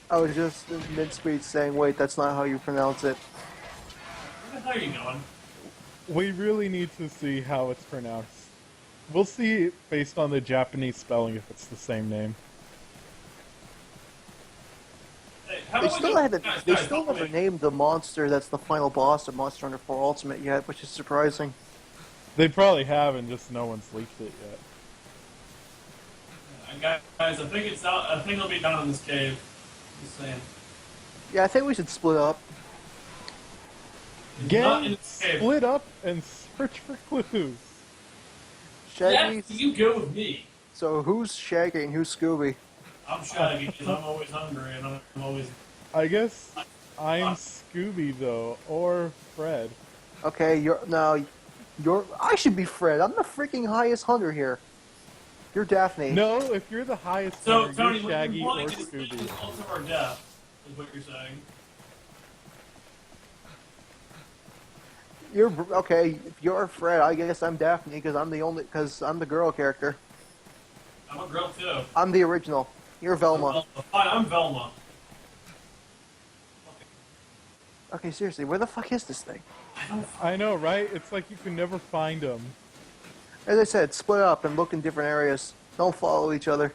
I was just in mid-speech saying, wait, that's not how you pronounce it. Where the hell are you going? We really need to see how it's pronounced. We'll see based on the Japanese spelling if it's the same name. Hey, how They about we still do- haven't. guys, They guys, still wait. never named the monster that's the final boss of Monster Hunter 4 Ultimate yet, which is surprising. They probably have and just no one's leaked it yet. Guys, I think it's out. I think it'll be down in this cave. Just saying. Yeah, I think we should split up. It's not in Gang, this cave. split up and search for clues. Shaggy. Yeah, you go with me. So who's Shaggy and who's Scooby? I'm Shaggy because I'm always hungry and I'm always. I guess I'm Scooby though, or Fred. Okay, I should be Fred. I'm the freaking highest hunter here. You're Daphne. No, if you're the highest So hunter, Tony, you're what Shaggy you're or wanting is Scooby. also our death, is what you're saying. You're okay. If you're Fred, I guess I'm Daphne because I'm the girl character. I'm a girl too. I'm the original. You're Velma. Hi, I'm Velma. Okay, seriously, where the fuck is this thing? I know, right? It's like you can never find them. As I said, split up and look in different areas. Don't follow each other.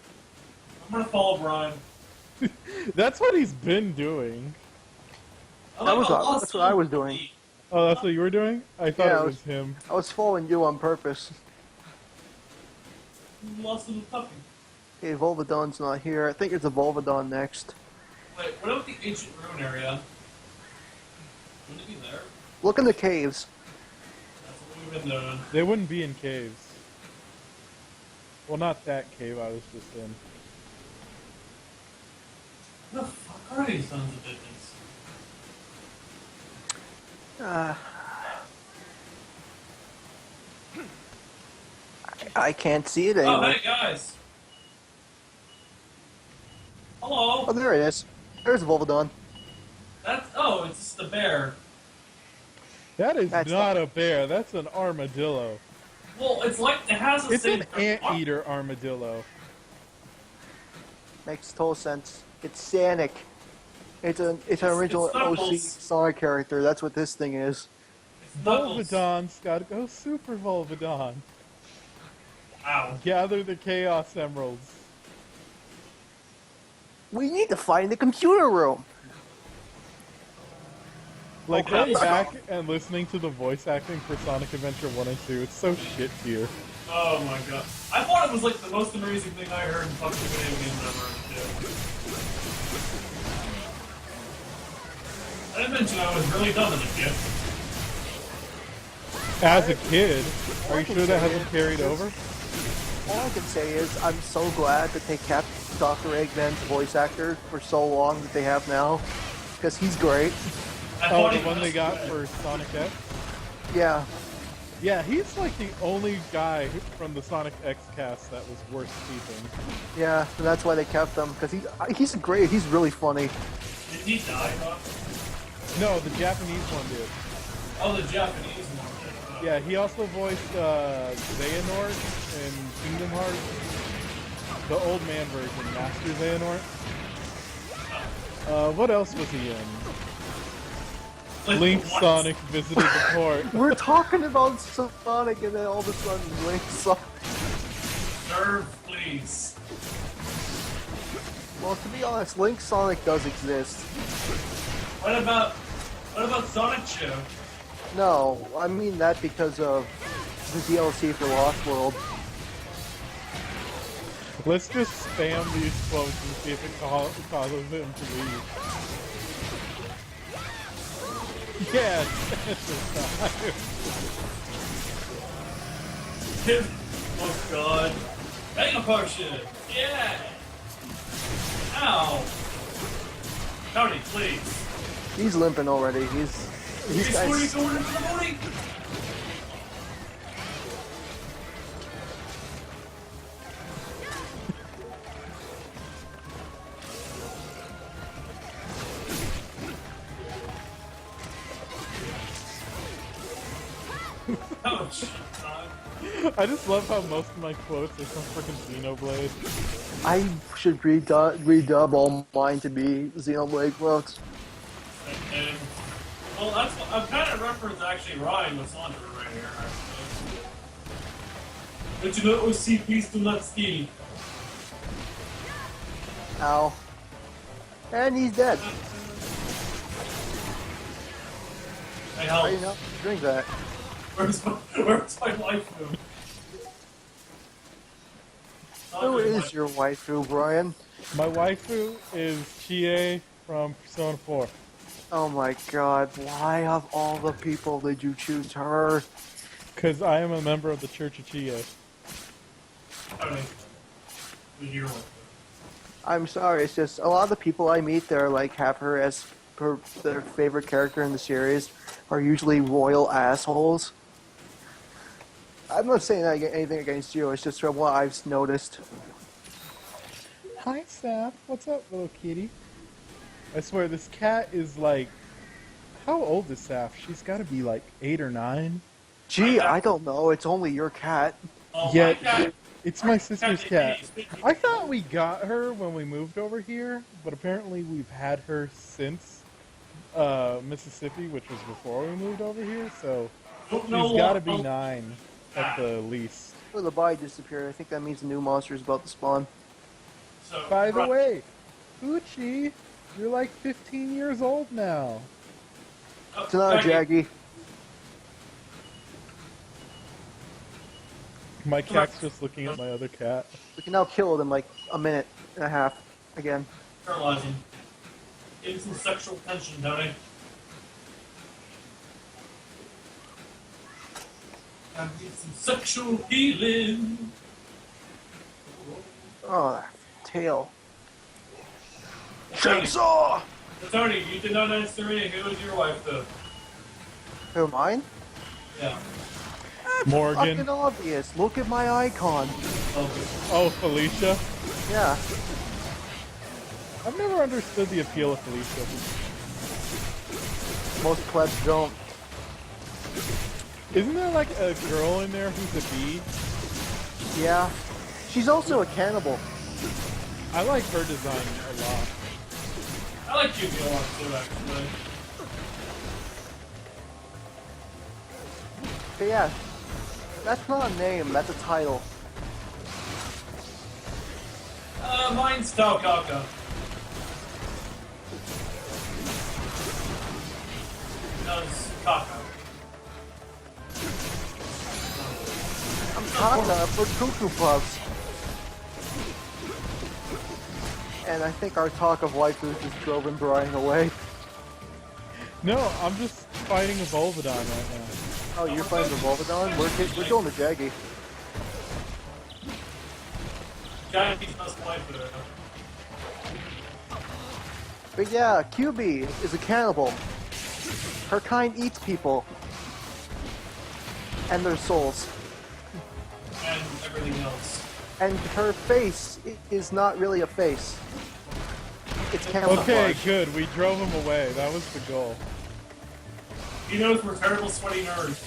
I'm gonna follow Brian. That's what he's been doing. That's what I was doing. Oh, that's what you were doing? I thought Yeah, it I was was- him. I was following you on purpose. Lost in the puppy. Okay, Volvadon's not here. I think it's a Volvadon next. Wait, what about the ancient ruin area? Wouldn't it be there? Look in the caves. That's what we've been doing. They wouldn't be in caves. Well, not that cave I was just in. What the fuck are these sons of bitches? Uh, I can't see it Oh, anymore. hey guys. Oh, Hello. there it is. There's Volvidon. It's just the bear. That is That's not not- a bear. That's an armadillo. Well, it's like it has the It's same. an anteater armadillo. Makes total sense. It's Sonic. It's an original it's OC Knuckles. Sonic character. That's what this thing is. It's Knuckles. Volvidon's gotta go Super Volvidon. Ow. Gather the Chaos Emeralds. We need to find the computer room. Like, Okay. going back and listening to the voice acting for Sonic Adventure 1 and 2, it's so shit tier. Oh my god. I thought it was like the most amazing thing I heard in fucking video games ever. Too. I didn't mention I was really dumb as a kid. As a kid, are you sure that hasn't carried over? All I can say is I'm so glad that they kept Dr. Eggman's voice actor for so long that they have now, because he's great. I Oh, thought the he one was they got good. for Sonic X? Yeah, Yeah, he's like the only guy from the Sonic X cast that was worth keeping. yeah, and that's why they kept him, because he's great. He's really funny. Did he die, Rob? No, the Japanese one did. Oh, the Japanese one. Yeah, he also voiced Xehanort in Kingdom Hearts. The old man version, Master Xehanort. What else was he in? Like, Link what? Sonic visited the port. We're talking about Sonic, and then all of a sudden Link Sonic. Nerve, please. Well, to be honest, Link Sonic does exist. What about Sonic Show? No, I mean that because of the DLC for Lost World. Let's just spam these quotes and see if it causes him to leave. Yes, Oh god. Mega Potion! Yeah! Ow! Tony, please. He's limping already. He's He's guys. going into the booty! Oh, shit, son. I just love how most of my quotes are from freaking Xenoblade. I should redub all mine to be Xenoblade quotes. And, well, that's what I'm kind of referencing actually Ryan with Sandra right here. Actually. But you know, OCPs do not steal. Ow. And he's dead. Hey, How help. do you not drink that? Where's my wife room? Who is your waifu, Brian? My waifu is Chie from Persona 4. Oh my god, why of all the people did you choose her? Because I am a member of the Church of Chie. Tony, who's your wife? I'm sorry, it's just a lot of the people I meet there like have her as their favorite character in the series are usually royal assholes. I'm not saying anything against you, it's just from what I've noticed. Hi, Saf. What's up, little kitty? I swear, this cat is like... How old is Saf? She's got to be like 8 or 9. Gee, I don't know, it's only your cat. Oh, Yeah, my God. it's my sister's cat. I thought we got her when we moved over here, but apparently we've had her since Mississippi, which was before we moved over here, so Don't know she's got to what- be 9 at the least. Well, the body disappeared. I think that means a new monster is about to spawn. So, By the right- way, Uchi, you're like 15 years old now. Oh, It's not a Jackie, Jaggy. My cat's just looking at my other cat. We can now kill it in like a minute and a half again. Paralyze him. Give him some sexual tension, Tony. Gotta get some sexual healing. Oh, that tail. Tony, Chainsaw! Tony, you did not answer me. Who was your wife, though? Who, mine? Yeah. Morgan. Fucking obvious. Look at my icon. Okay. Oh, Felicia. Yeah. I've never understood the appeal of Felicia. Most plebs don't. Isn't there like a girl in there who's a bee? Yeah. She's also a cannibal. I like her design a lot. I like QB a lot, too, actually. But yeah, that's not a name, that's a title. Mine's Talkaka. No, it's Kaka. I'm Kaka for Cuckoo Puffs. And I think our talk of waifus just drove him Brian away. No, I'm just fighting a Volvidon right now. Oh, you're fighting the Volvidon? We're doing the Jaggy. Jackie's not wife, though. But yeah, QB is a cannibal. Her kind eats people. And their souls. And everything else. And her face is not really a face. It's camouflage. Okay, good. We drove him away. That was the goal. He knows we're terrible sweaty nerds.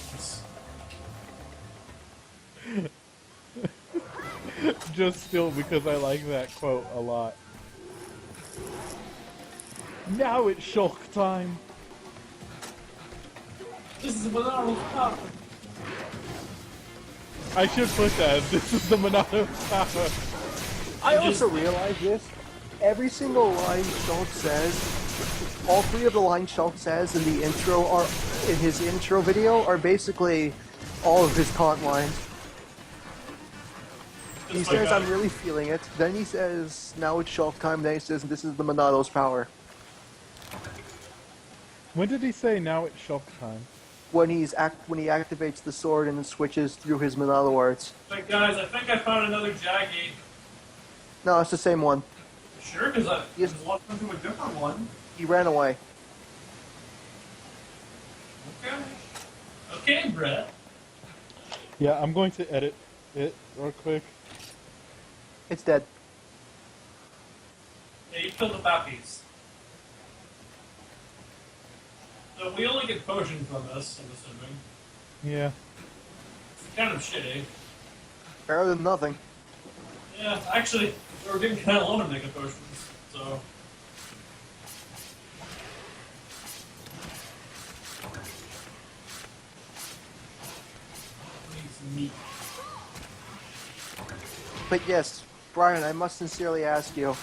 Just still because I like that quote a lot. Now it's shock time. This is a banana pop. I should put that. This is the Monado Tower. I also realize this. Every single line Shulk says, all three of the lines Shulk says in the intro are in his intro video are basically all of his taunt lines. He Just says, like "I'm really feeling it." Then he says, "Now it's Shulk time." Then he says, "This is the Monado's power." When did he say now it's shock time? When he activates the sword and then switches through his Monado arts. But guys, I think I found another Jaggy. No, it's the same one. Sure, because I Yes. was walking to a different one. He ran away. Okay. Okay, Brett. Yeah, I'm going to edit it real quick. It's dead. Yeah, you killed the Bappies. So we only get potions from this, I'm assuming. Yeah. It's kind of shitty. Better than nothing. Yeah, actually, we were getting kind of low to make potions, so. Need some meat. But yes, Brian, I must sincerely ask you,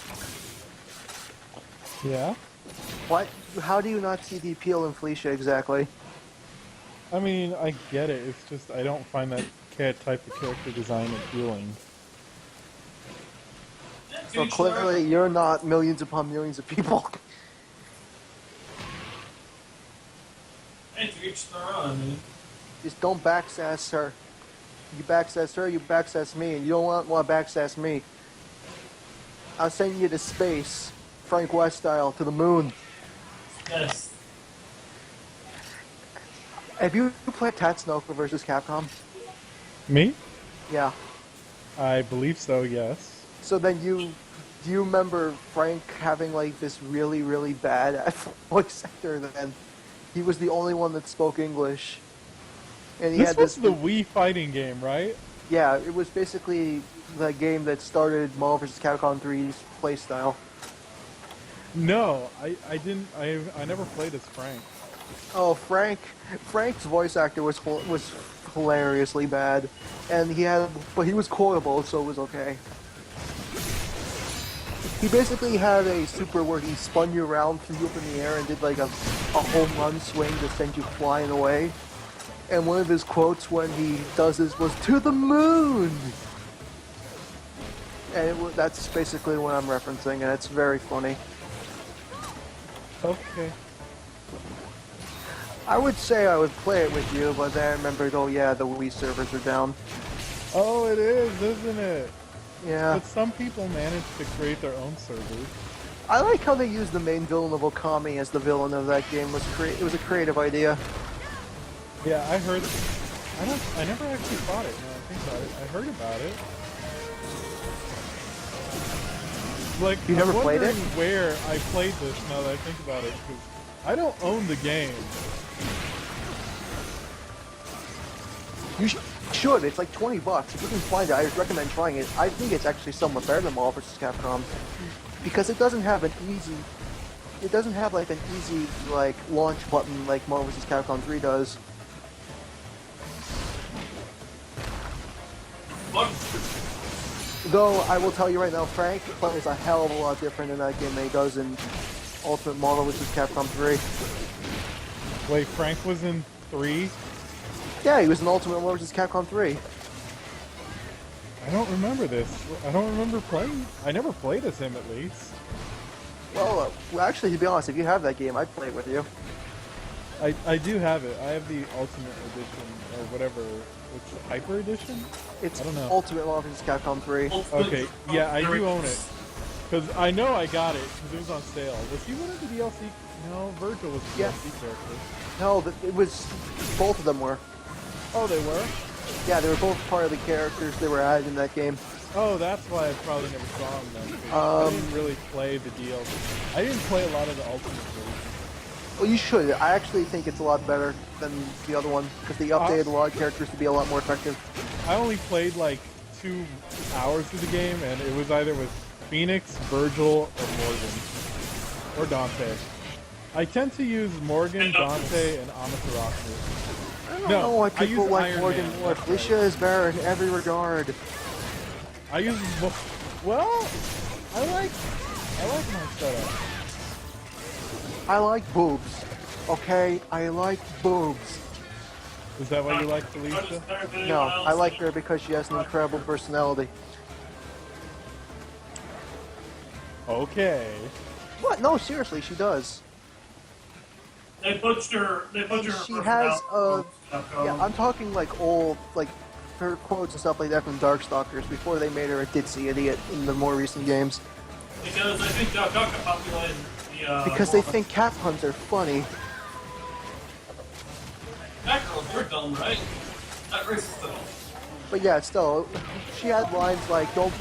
Yeah? how do you not see the appeal in Felicia exactly? I mean, I get it. It's just I don't find that type of character design appealing. Yeah, to So each clearly their you're not millions upon millions of people. own. Hey, to each their own. I mean, Just don't backsass her. You backsass her, you backsass me, and you don't want to backsass me. I'll send you to space, Frank West style, to the moon. yes. Have you played Tatsunoko versus Capcom? Me? Yeah. I believe so, yes. So then do you remember Frank having like this really, really bad voice actor then? He was the only one that spoke English. And he This had was this the Wii fighting game, right? Yeah, it was basically the game that started Marvel vs. Capcom 3's playstyle. No, I didn't. I never played as Frank. Oh, Frank's voice actor was hilariously bad, and but he was quotable, so it was okay. He basically had a super where he spun you around, threw you up in the air, and did like a home run swing to send you flying away. And one of his quotes when he does this was "to the moon," and that's basically what I'm referencing, and it's very funny. Okay. I would say I would play it with you, but then I remembered, oh yeah, the Wii servers are down. Oh, it is, isn't it? Yeah. But some people manage to create their own servers. I like how they used the main villain of Okami as the villain of that game. It was a creative idea. Yeah, I heard. I never actually fought it. Now I think about it. I heard about it. Like, You never I'm played it? wondering where I played this now that I think about it, because I don't own the game. You should. It's like $20. If you can find it, I recommend trying it. I think it's actually somewhat better than Marvel vs. Capcom because it doesn't have an easy. It doesn't have like an easy like launch button like Marvel vs. Capcom 3 does. Look, Though I will tell you right now, Frank plays a hell of a lot different in that game than he does in Ultimate Marvel vs. Capcom 3. Wait, Frank was in 3? Yeah, he was in Ultimate Marvel vs. Capcom 3. I don't remember this. I don't remember playing. I never played as him, at least. Well, actually, to be honest, if you have that game, I'd play it with you. I do have it. I have the Ultimate Edition, or whatever. It's Hyper Edition? It's I don't know. Ultimate Marvel vs. Capcom 3. Okay, yeah, I do own it. Because I know I got it, because it was on sale. Was he one of the DLC? No, Virgil was the Yeah. DLC character. No, it was both of them were. Oh, they were? Yeah, they were both part of the characters they were added in that game. Oh, that's why I probably never saw him then. 'Cause I didn't really play the DLC. I didn't play a lot of the Ultimate version. Well, you should. I actually think it's a lot better than the other one because they updated a lot of characters to be a lot more effective. I only played like 2 hours of the game, and it was either with Phoenix, Virgil, or Morgan. Or Dante. I tend to use Morgan, Dante, and Amaterasu. I don't No, know why I people use like Iron Morgan Man, more. that's Felicia is better in every regard. I use well, I like my setup. I like boobs. Okay, I like boobs. Is that why you like Felicia? No, I like her because she has an incredible personality. Okay. What? No, seriously, she does. They butchered her. They butchered her. She has Capcom. yeah, I'm talking like old, like her quotes and stuff like that from Darkstalkers before they made her a ditzy idiot in the more recent games. Because I think Doc Ock populated the. Because they think cat puns are funny. That girl, you're dumb, right? Not racist at all. But yeah, still, she had lines like "Don't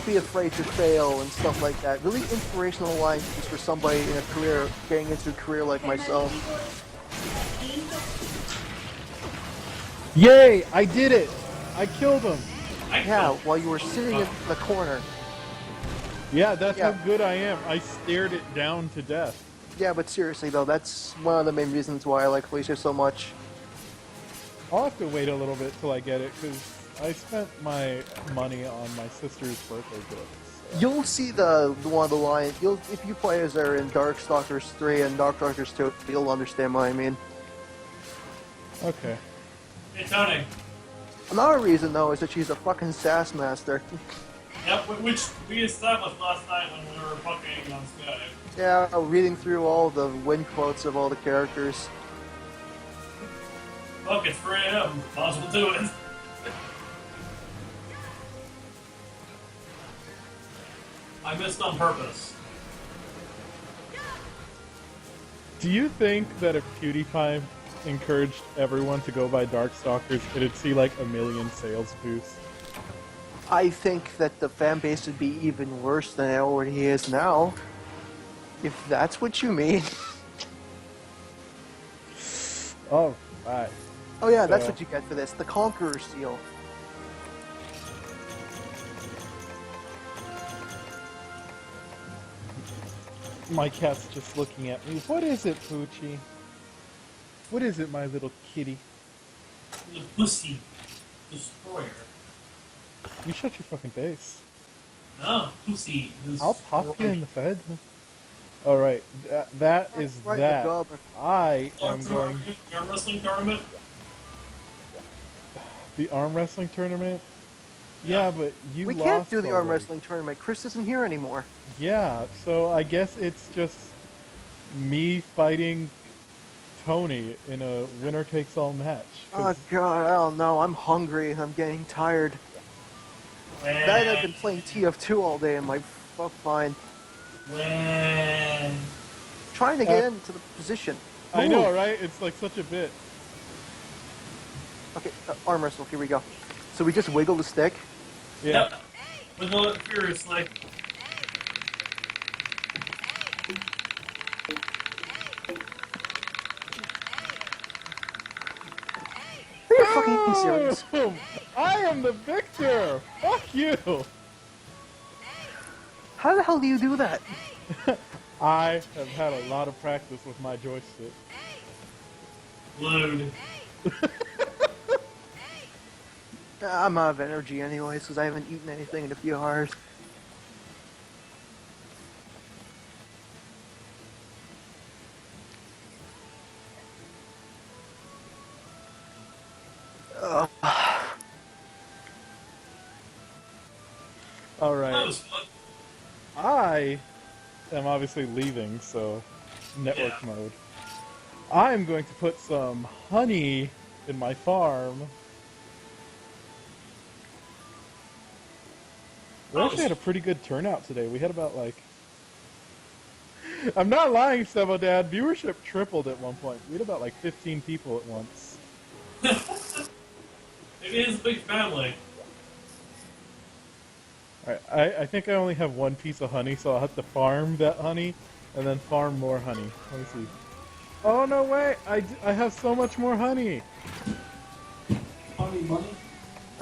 be afraid to fail" and stuff like that. Really inspirational lines for somebody in a career, getting into a career like myself. Yay! I did it! I killed him! Yeah, while you were sitting in the corner. Yeah, that's Yeah. how good I am. I stared it down to death. Yeah, but seriously though, that's one of the main reasons why I like Felicia so much. I'll have to wait a little bit till I get it, because I spent my money on my sister's birthday gifts. So. You'll see the one of the lines. If you play as her in Darkstalkers 3 and Darkstalkers 2, you'll understand what I mean. Okay. Hey, Tony. Another reason though is that she's a fucking sass master. Yep, which we established last night when we were fucking on Skype. Yeah, reading through all the win quotes of all the characters. Fuck, it's 3 a.m. Might as well do it. I missed on purpose. Do you think that if PewDiePie encouraged everyone to go buy Darkstalkers, it'd see like a million sales boost? I think that the fan base would be even worse than it already is now. If that's what you mean. Oh, right. Oh yeah, that's So- what you get for this. The Conqueror Seal. My cat's just looking at me. What is it, Poochie? What is it, my little kitty? The pussy destroyer. You shut your fucking face. No, pussy destroyer. I'll pop you in the head. Alright, that is Right, that. the gob. I am going... Arm wrestling tournament? The arm wrestling tournament? Yeah, but you We lost can't do the arm already. wrestling tournament. Chris isn't here anymore. Yeah, so I guess it's just me fighting Tony in a winner-takes-all match. 'Cause- Oh god, I don't know. I'm hungry and I'm getting tired. That I've been playing TF2 all day in my fuck mind. When? Trying to get into the position. I Ooh. know, right? It's like such a bit. Okay, arm wrestle, here we go. So we just wiggle the stick. Yeah. Yep. Wiggle it furiously. Are you fucking serious? Boom! I am the victor! Fuck you! How the hell do you do that? I have had a lot of practice with my joystick. Load. I'm out of energy anyways, because I haven't eaten anything in a few hours. Ugh. That Alright. was fun. I am obviously leaving, so network Yeah. mode. I'm going to put some honey in my farm. We actually had a pretty good turnout today. We had about like... I'm not lying, Stebo Dad. Viewership tripled at one point. We had about like 15 people at once. It is a big family. Alright, I think I only have one piece of honey, so I'll have to farm that honey, and then farm more honey. Let me see. Oh, no way! I have so much more honey! Honey, money.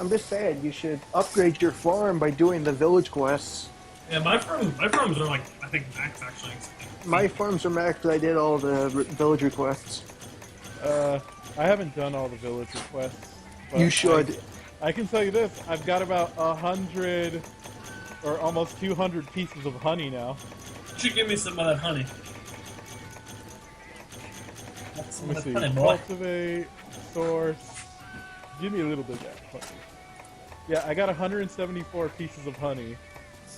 I'm just saying, you should upgrade your farm by doing the village quests. Yeah, my farms are like, I think max actually. My farms are maxed, I did all the village requests. I haven't done all the village requests. but You should. I can tell you this, I've got about 100 or almost 200 pieces of honey now. You should give me some of that honey. That's some Let of me that see. honey, boy. Cultivate, source. Give me a little bit of that honey. Yeah, I got 174 pieces of honey.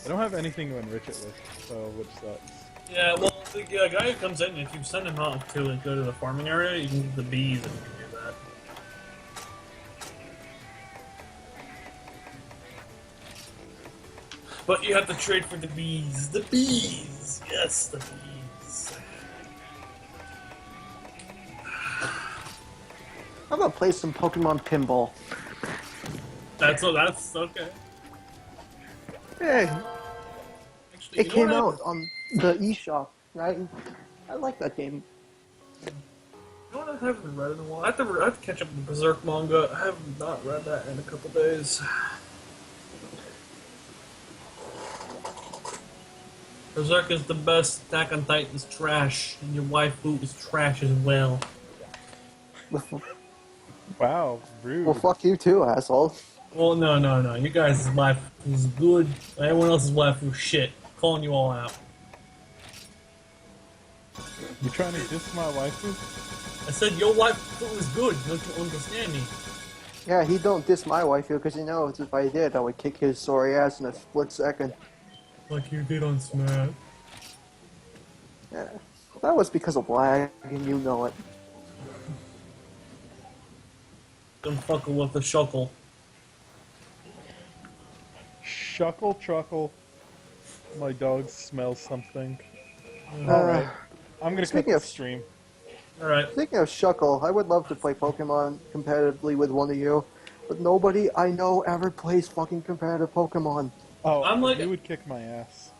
I don't have anything to enrich it with, so which sucks. Yeah, well, the guy who comes in, if you send him out to go to the farming area, you can get the bees and you can do that. But you have to trade for the bees. The bees! Yes, the bees. I'm gonna play some Pokemon Pinball. That's okay. Hey, Actually, it you know came what out on the eShop, right? I like that game. You know what I haven't read in a while? I have to catch up with the Berserk manga. I have not read that in a couple days. Berserk is the best. Attack on Titan is trash, and your waifu is trash as well. Wow, rude. Well, fuck you too, asshole. Well, no. You guys' waifu is good. Everyone else's waifu is shit. Calling you all out. You trying to diss my waifu? I said your waifu is good. Don't you understand me? Yeah, he don't diss my waifu because he knows if I did, I would kick his sorry ass in a split second. Like you did on Smash. Yeah, that was because of lag, and you know it. Don't fuck with the shuckle. Shuckle truckle. My dog smells something. Uh, Alright. I'm gonna cut speaking the of- stream. Alright. Speaking of Shuckle, I would love to play Pokemon competitively with one of you, but nobody I know ever plays fucking competitive Pokemon. Oh, I'm like- you would kick my ass.